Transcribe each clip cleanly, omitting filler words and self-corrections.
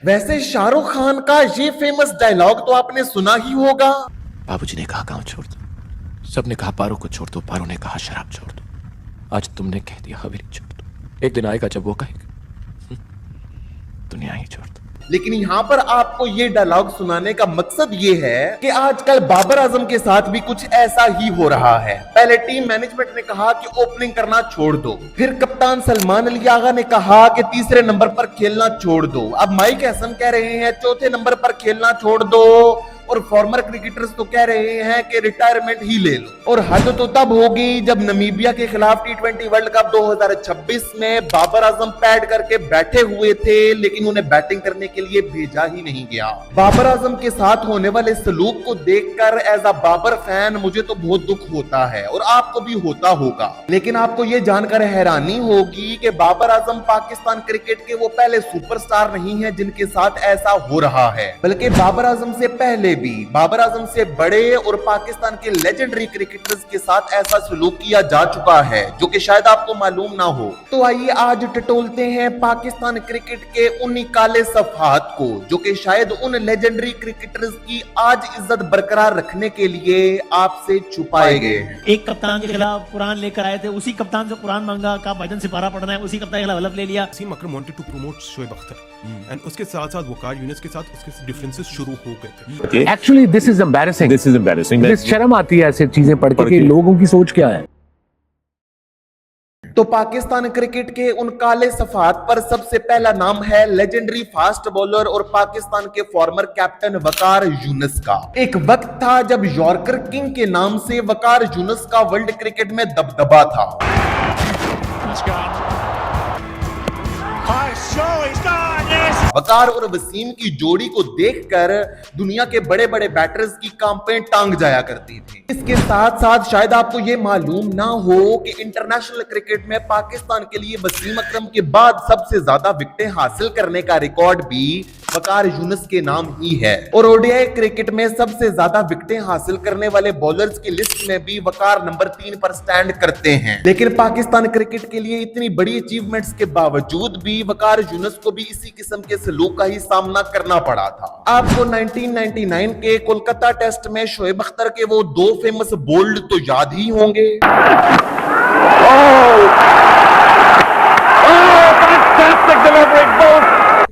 वैसे शाहरुख खान का ये फेमस डायलॉग तो आपने सुना ही होगा। बाबूजी ने कहा गांव छोड़ दो, सबने कहा पारो को छोड़ दो, पारो ने कहा शराब छोड़ दो, आज तुमने कह दिया हवेली छोड़ दो। एक दिन आएगा जब वो कहेगा दुनिया ही छोड़ दो। लेकिन यहाँ पर आपको ये डायलॉग सुनाने का मकसद ये है कि आजकल बाबर आजम के साथ भी कुछ ऐसा ही हो रहा है। पहले टीम मैनेजमेंट ने कहा कि ओपनिंग करना छोड़ दो, फिर कप्तान सलमान अली आगा ने कहा कि तीसरे नंबर पर खेलना छोड़ दो, अब माइक हसन कह रहे हैं चौथे नंबर पर खेलना छोड़ दो, और फॉर्मर क्रिकेटर्स तो कह रहे हैं कि रिटायरमेंट ही ले लो। और हद तो तब होगी जब नमीबिया के खिलाफ टी20 वर्ल्ड कप 2026 में बाबर आजम पैड करके बैठे हुए थे, लेकिन उन्हें बैटिंग करने के लिए भेजा ही नहीं गया। बाबर आजम के साथ होने वाले सलूक को देखकर एज अ बाबर फैन मुझे तो बहुत दुख होता है, और आपको भी होता होगा। लेकिन आपको ये जानकर हैरानी होगी कि बाबर आजम पाकिस्तान क्रिकेट के वो पहले सुपरस्टार नहीं है जिनके साथ ऐसा हो रहा है, बल्कि बाबर आजम से पहले भी बाबर आजम से बड़े और पाकिस्तान के लेजेंडरी क्रिकेटर्स के साथ ऐसा सलूक किया जा चुका है जो कि शायद आपको मालूम ना हो। तो आइए आज टटोलते हैं पाकिस्तान क्रिकेट के उन्हीं काले सफात को जो कि शायद उन लेजेंडरी क्रिकेटर्स की आज इज्जत बरकरार रखने के लिए आपसे छुपाए गए हैं। एक कप्तान के खिलाफ कुरान लेकर आए थे, उसी कप्तान से कुरान मांगा, कहा भाईजान सिपारा पढ़ना है, उसी कप्तान के खिलाफ हलफ ले लिया। Wasim Akram wanted to promote Shoaib Akhtar and उसके साथ साथ वकार यूनिस के साथ उसके डिफरेंसेस शुरू हो गए थे। Actually this is embarrassing, this is embarrassing. शर्म आती है ऐसी चीजें पढ़ के कि लोगों की सोच क्या है। तो पाकिस्तान क्रिकेट के उन काले सफात पर सबसे पहला नाम है लेजेंडरी फास्ट बॉलर और पाकिस्तान के फॉर्मर कैप्टन वकार यूनिस का। एक वक्त था जब यॉर्कर किंग के नाम से वकार यूनिस का वर्ल्ड क्रिकेट में दबदबा था। वकार और वसीम की जोड़ी को देखकर दुनिया के बड़े बड़े बैटर्स की कांपें टांग जाया करती थी। इसके साथ साथ शायद आपको ये मालूम ना हो कि इंटरनेशनल क्रिकेट में पाकिस्तान के लिए वसीम अकरम के बाद सबसे ज्यादा विकेटें हासिल करने का रिकॉर्ड भी वकार यूनिस के नाम ही है, और ओडीआई क्रिकेट में सबसे ज्यादा विकेटें हासिल करने वाले बॉलर्स की लिस्ट में भी वकार नंबर 3 पर स्टैंड करते हैं। लेकिन पाकिस्तान क्रिकेट के लिए इतनी बड़ी अचीवमेंट्स के बावजूद भी वकार यूनिस को भी इसी किस्म के सलूक का ही सामना करना पड़ा था। आपको 1999 के कोलकाता टेस्ट में शोएब अख्तर के वो 2 फेमस बोल्ड तो याद ही होंगे।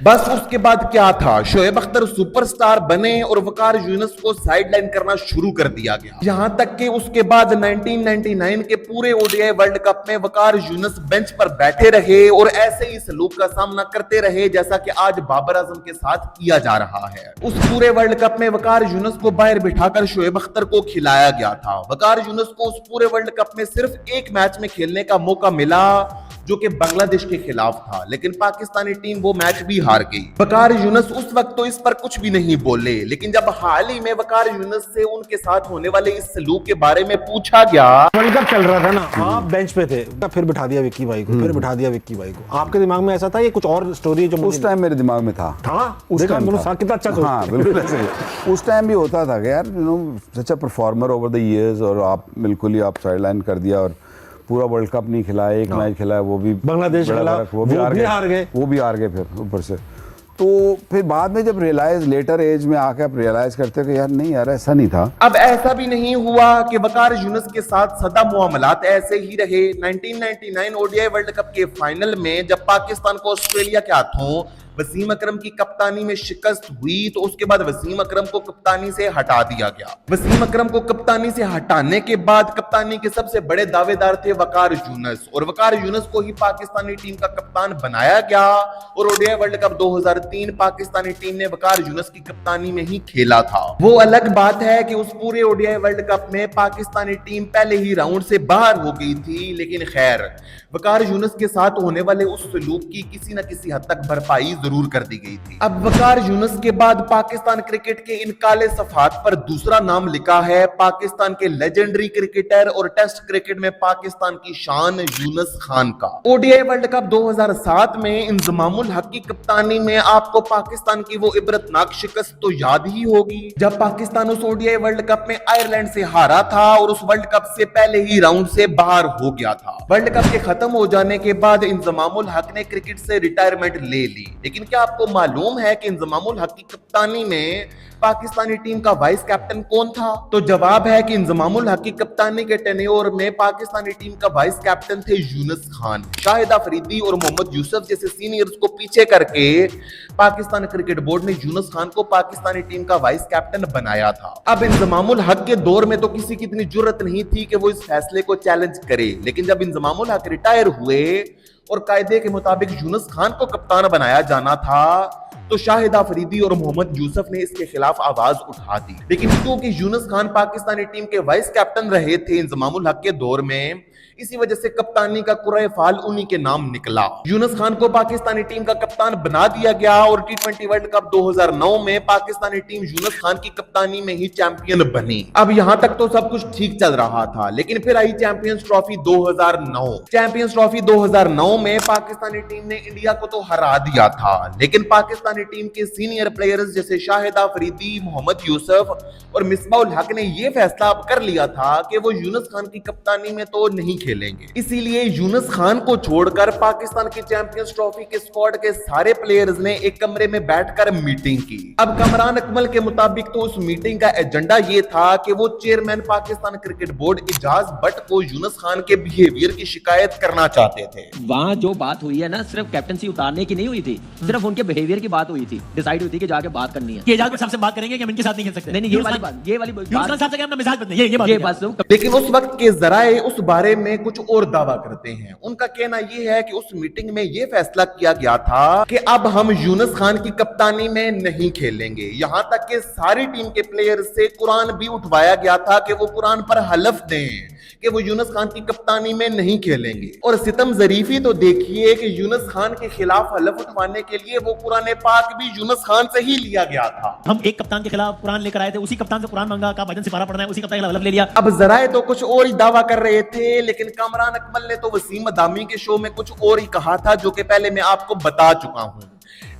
बस उसके बाद क्या था, शोएब अख्तर सुपरस्टार बने और वकार यूनिस को साइडलाइन करना शुरू कर दिया गया। यहां तक कि उसके बाद 1999 के पूरे ओडीआई वर्ल्ड कप में वकार यूनिस बेंच पर बैठे रहे और ऐसे ही सलूक का सामना करते रहे जैसा कि आज बाबर आजम के साथ किया जा रहा है। उस पूरे वर्ल्ड कप में वकार यूनिस को बाहर बिठाकर शोएब अख्तर को खिलाया गया था। वकार यूनिस को उस पूरे वर्ल्ड कप में सिर्फ एक मैच में खेलने का मौका मिला जो कि बांग्लादेश के खिलाफ था, लेकिन पाकिस्तानी टीम वो मैच भी हार गई। वकार यूनिस उस वक्त तो इस पर कुछ भी नहीं बोले, लेकिन जब हाल ही में वकार यूनिस से उनके साथ होने वाले इस सलूक के बारे में पूछा गया। वर्ल्ड कप चल रहा था ना, आप बेंच पे थे, फिर बिठा दिया विक्की भाई को, फिर बिठा दिया विक्की भाई को। आपके दिमाग में ऐसा था ये कुछ और स्टोरी जो उस टाइम मेरे दिमाग में था उस टाइम कितना अच्छा था। हाँ बिल्कुल ऐसे उस टाइम भी होता था कि यार such a performer over the years, और आप बिल्कुल ही आप साइडलाइन कर दिया और पूरा वर्ल्ड कप नहीं खिलाया, एक मैच खिलाया, वो भी बांग्लादेश के खिलाफ, वो भी हार गए फिर ऊपर से। तो फिर बाद में जब रियलाइज लेटर एज में आके आप रियलाइज करते हो कि यार नहीं यार ऐसा नहीं था। अब ऐसा भी नहीं हुआ कि वकार यूनिस के साथ सदा मुआमलात ऐसे ही रहे। 1999 ओडीआई वर्ल्ड कप के फाइनल में जब पाकिस्तान को ऑस्ट्रेलिया के हाथों वसीम अकरम की कप्तानी में शिकस्त हुई तो उसके बाद वसीम अकरम को कप्तानी से हटा दिया गया। वसीम अकरम को कप्तानी से हटाने के बाद कप्तानी के सबसे बड़े दावेदार थे वकार यूनिस, और वकार यूनिस को ही पाकिस्तानी टीम का कप्तान बनाया गया। और ODI world cup 2003 Pakistani team ने वकार यूनिस की कप्तानी में ही खेला था। वो अलग बात है कि उस पूरे ओडीआई वर्ल्ड कप में पाकिस्तानी टीम पहले ही राउंड से बाहर हो गई थी, लेकिन खैर वकार यूनिस के साथ होने वाले उस सलूक की किसी न किसी हद तक भरपाई जरूर कर दी गई थी। अब वकार यूनिस के बाद पाकिस्तान क्रिकेट के इन काले सफात पर दूसरा नाम लिखा है पाकिस्तान के लेजेंडरी क्रिकेटर और टेस्ट क्रिकेट में पाकिस्तान की शान यूनिस खान का। ओडीआई वर्ल्ड कप 2007 में इंजमामुल हक की कप्तानी में आपको पाकिस्तान की वो इबरतनाक शिकस्त तो याद ही होगी जब पाकिस्तान उस ओडीआई वर्ल्ड कप में आयरलैंड से हारा था और उस वर्ल्ड कप से पहले ही राउंड से बाहर हो गया था। वर्ल्ड कप के खत्म हो जाने के बाद इंजमामुल हक ने क्रिकेट से रिटायरमेंट ले ली, लेकिन क्या आपको मालूम है कि इंजमामुल हक की कप्तानी में पाकिस्तानी टीम का वाइस कैप्टन कौन था? तो जवाब है कि इंजमामुल हक की कप्तानी के टेन्योर में पाकिस्तानी टीम का वाइस कैप्टन थे यूनुस खान। शाहिद अफरीदी और मोहम्मद यूसुफ जैसे सीनियर्स को पीछे करके पाकिस्तान क्रिकेट बोर्ड ने यूनुस खान को पाकिस्तानी टीम का वाइस कैप्टन बनाया था। अब इंजमामुल हक के दौर में तो किसी की इतनी जुर्रत नहीं थी कि वो इस फैसले को चैलेंज करे, लेकिन जब इंजमामुल हक रिटायर हुए और कायदे के मुताबिक यूनुस खान को कप्तान बनाया जाना था, तो शाहिद अफरीदी और मोहम्मद यूसुफ ने इसके खिलाफ आवाज उठा दी। लेकिन क्योंकि यूनुस खान पाकिस्तानी टीम के वाइस कैप्टन रहे थे इंजमामुल हक के दौर में, इसी वजह से कप्तानी का कुर्रे फाल उन्हीं के नाम निकला। यूनुस खान को पाकिस्तानी टीम का कप्तान बना दिया गया और टी20 वर्ल्ड कप 2009 में पाकिस्तानी टीम यूनुस खान की कप्तानी में ही चैंपियन बनी। अब यहां तक तो सब कुछ ठीक चल रहा था, लेकिन फिर आई चैंपियंस ट्रॉफी 2009। चैंपियंस ट्रॉफी 2009 में पाकिस्तानी टीम ने इंडिया को तो हरा दिया था, लेकिन पाकिस्तानी टीम के सीनियर प्लेयर्स जैसे शाहिद अफरीदी, मोहम्मद यूसुफ और मिसबाउल हक ने यह फैसला कर लिया था कि वो यूनुस खान की कप्तानी में तो नहीं खेलेंगे। इसीलिए यूनुस खान को छोड़कर पाकिस्तान की चैंपियंस ट्रॉफी के स्क्वाड के सारे प्लेयर्स ने एक कमरे में बैठकर मीटिंग की। अब कमरान अकमल के मुताबिक तो उस मीटिंग का एजेंडा ये था कि वो chairman Pakistan cricket board Ijaz Butt को यूनुस खान के बिहेवियर की शिकायत करना चाहते थे। वहाँ जो बात हुई है ना, सिर्फ कैप्टनसी उतारने की नहीं हुई थी, सिर्फ उनके बिहेवियर की बात हुई थी। डिसाइड हुई थी कि जाके बात करनी है कि एजाज भट्ट साहब से बात करेंगे कि हम इनके साथ नहीं खेल सकते। नहीं, ये वाली बात यूनुस खान साहब से क्या हमने मिजाज बदले, ये बात। लेकिन उस वक्त के जराए उस बारे में कुछ और दावा करते हैं। उनका कहना यह है कि उस मीटिंग में यह फैसला किया गया था कि अब हम यूनुस खान की कप्तानी में नहीं खेलेंगे। यहां तक कि सारी टीम के प्लेयर से कुरान भी उठवाया गया था कि वो कुरान पर हलफ दें कि वो यूनुस खान की कप्तानी में नहीं खेलेंगे। और सितम जरीफी तो देखिए कि यूनुस खान के खिलाफ हलफ उठवाने के लिए वो कुरान पाक भी यूनुस खान से ही लिया गया था। हम एक कप्तान के खिलाफ कुरान लेकर आए थे, उसी कप्तान से कुरान मांगा, कहा भाईजान सिपारा पढ़ना है, उसी कप्तान के खिलाफ हलफ ले लिया। अब जराए तो कुछ और ही दावा कर रहे थे, लेकिन कामरान अकमल ने तो वसीम अदामी के शो में कुछ और ही कहा था, जो कि पहले मैं आपको बता चुका हूं।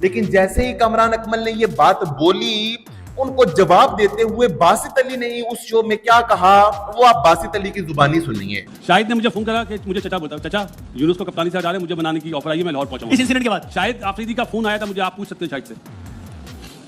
लेकिन जैसे ही कामरान अकमल ने ये बात बोली, उनको जवाब देते हुए बासित अली ने उस शो में क्या कहा, वो आप बासित अली की जुबानी सुनिए। शाहिद ने मुझे फोन करा कि मुझे चचा चाचा यूनुस को कप्तानी से हटा रहे, मुझे बनाने की ऑफर आई है, मैं लाहौर पहुंचा। इस इंसिडेंट के बाद शाहिद अफरीदी का फोन आया था मुझे, आप पूछ सकते हैं शाहिद से।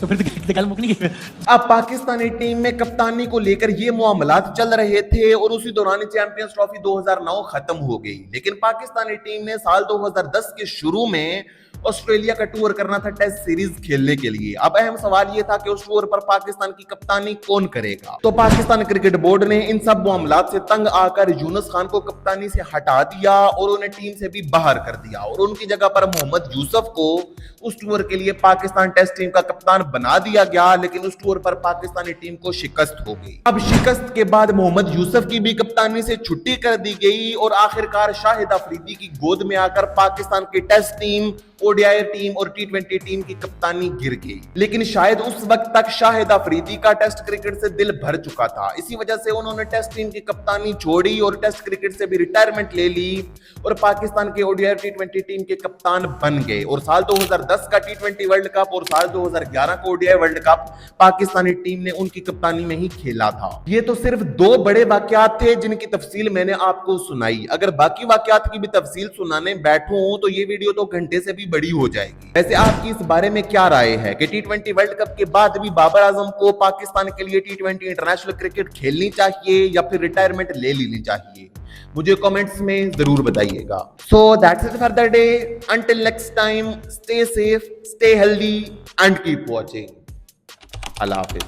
तो फिर कल मुकनी की। अब पाकिस्तानी टीम में कप्तानी को लेकर ये मामलात चल रहे थे और उसी दौरान चैंपियंस ट्रॉफी 2009 खत्म हो गई। लेकिन पाकिस्तानी टीम ने साल 2010 के शुरू में ऑस्ट्रेलिया का टूर करना था टेस्ट सीरीज खेलने के लिए। अब अहम सवाल यह था कि उस टूर पर पाकिस्तान की कप्तानी कौन करेगा। तो पाकिस्तान क्रिकेट बोर्ड ने इन सब मामलात से तंग आकर यूनुस खान को कप्तानी से हटा दिया और उन्हें टीम से भी बाहर कर दिया और उनकी जगह पर मोहम्मद यूसुफ को उस टूर के लिए पाकिस्तान टेस्ट टीम का कप्तान बना दिया गया। लेकिन उस टूर पर पाकिस्तानी टीम को शिकस्त हो गई। अब शिकस्त के बाद मोहम्मद यूसुफ की भी कप्तानी से छुट्टी कर दी गई और आखिरकार शाहिद अफरीदी की गोद में आकर पाकिस्तान की टेस्ट टीम, ओडीआई टीम और टी20 टीम की कप्तानी गिर गई। लेकिन शायद उस वक्त तक शाहिद अफरीदी का टेस्ट क्रिकेट से दिल भर चुका था। इसी वजह से उन्होंने टेस्ट टीम की कप्तानी छोड़ी और टेस्ट क्रिकेट से भी रिटायरमेंट ले ली और पाकिस्तान के ओडीआई टी20 टीम के कप्तान बन गए। और साल 2010 का टी20 वर्ल्ड कप और साल 2011 का ODI world cup Pakistani team ने उनकी कप्तानी में ही खेला था। ये तो सिर्फ दो बड़े वाकयात थे जिनकी तफसील मैंने आपको सुनाई। अगर बाकी वाकयात की भी तफसील सुनाने बैठूं तो ये वीडियो तो घंटे से भी बड़ी हो जाएगी। वैसे आपकी इस बारे में क्या राय है कि टी20 वर्ल्ड कप के बाद भी बाबर आजम को पाकिस्तान के लिए टी20 इंटरनेशनल क्रिकेट खेलनी चाहिए या फिर रिटायरमेंट ले लेनी चाहिए? मुझे कमेंट्स में जरूर बताइएगा। So that's it for the day. Until next time, stay safe, stay healthy and keep watching. Allah Hafiz.